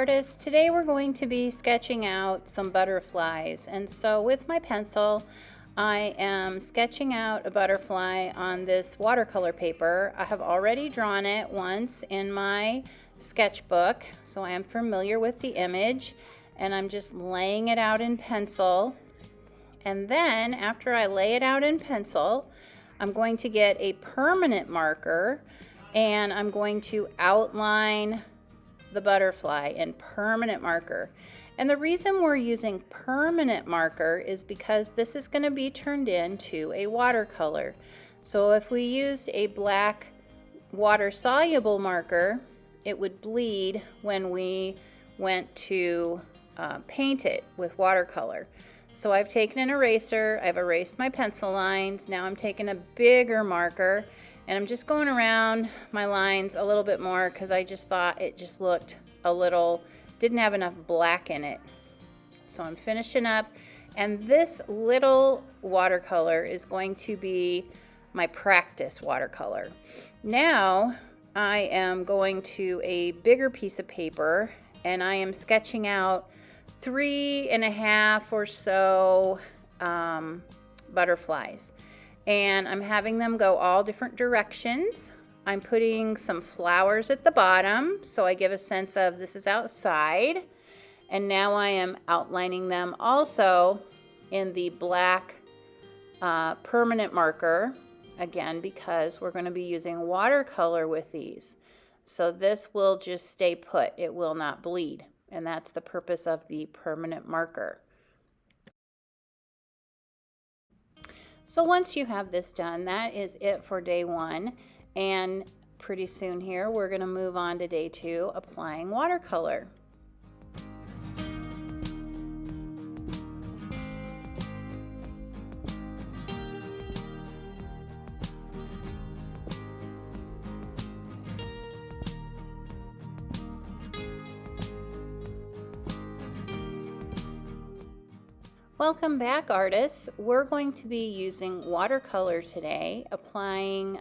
artists. Today we're going to be sketching out some butterflies, and so with my pencil I am sketching out a butterfly on this watercolor paper. I have already drawn it once in my sketchbook, so I am familiar with the image, and I'm just laying it out in pencil. And then after I lay it out in pencil, I'm going to get a permanent marker and I'm going to outline the butterfly in permanent marker. And the reason we're using permanent marker is because this is going to be turned into a watercolor. So if we used a black water soluble marker, it would bleed when we went to paint it with watercolor. So I've taken an eraser, I've erased my pencil lines. Now I'm taking a bigger marker and I'm just going around my lines a little bit more because I just thought it just looked a little, didn't have enough black in it. So I'm finishing up, and this little watercolor is going to be my practice watercolor. Now I am going to a bigger piece of paper and I am sketching out 3.5 or so butterflies. And I'm having them go all different directions. I'm putting some flowers at the bottom so I give a sense of this is outside. And now I am outlining them also in the black permanent marker, again because we're going to be using watercolor with these. So this will just stay put, it will not bleed, and that's the purpose of the permanent marker. So once you have this done, that is it for day one, and pretty soon here we're going to move on to day two, applying watercolor. Welcome back, artists. We're going to be using watercolor today, applying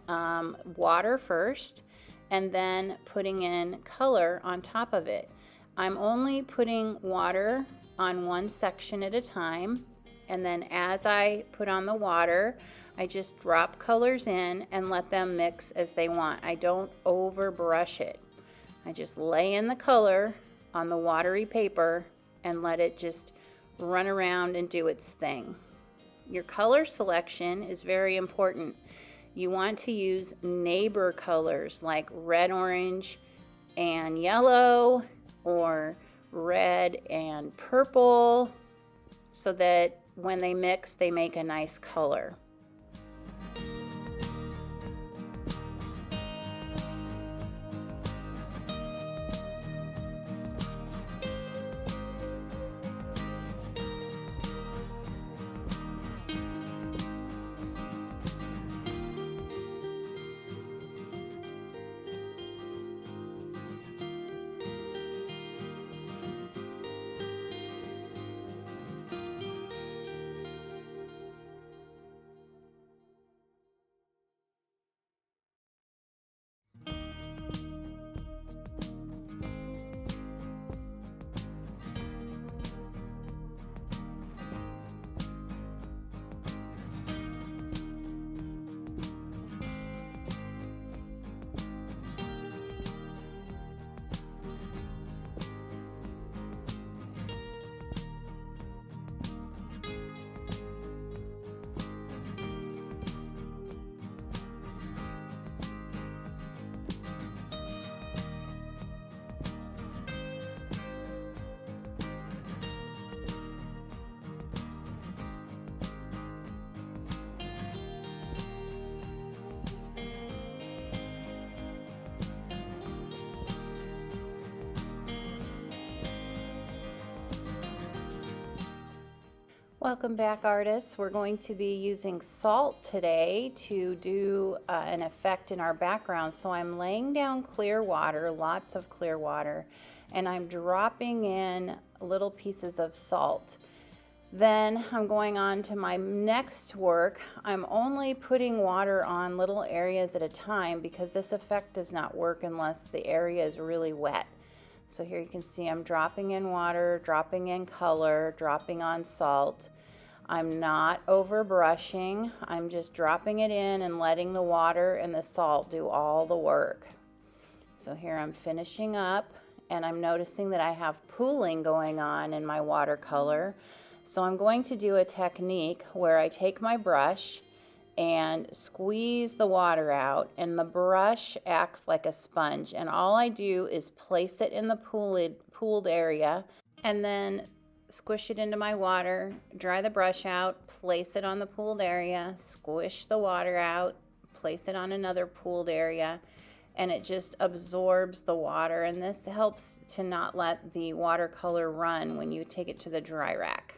water first and then putting in color on top of it. I'm only putting water on one section at a time, and then as I put on the water, I just drop colors in and let them mix as they want. I don't overbrush it. I just lay in the color on the watery paper and let it just run around and do its thing. Your color selection is very important. You want to use neighbor colors like red, orange, and yellow, or red and purple, so that when they mix, they make a nice color. Welcome back, artists. We're going to be using salt today to do an effect in our background. So I'm laying down clear water, lots of clear water, and I'm dropping in little pieces of salt. Then I'm going on to my next work. I'm only putting water on little areas at a time because this effect does not work unless the area is really wet. So here you can see I'm dropping in water, dropping in color, dropping on salt. I'm not over brushing. I'm just dropping it in and letting the water and the salt do all the work. So here I'm finishing up, and I'm noticing that I have pooling going on in my watercolor. So I'm going to do a technique where I take my brush and squeeze the water out, and the brush acts like a sponge, and all I do is place it in the pooled area and then squish it into my water, dry the brush out, place it on the pooled area, squish the water out, place it on another pooled area, and it just absorbs the water, and this helps to not let the watercolor run when you take it to the dry rack.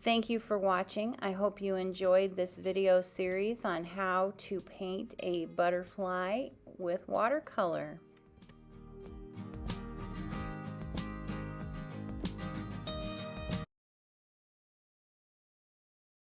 Thank you for watching. I hope you enjoyed this video series on how to paint a butterfly with watercolor.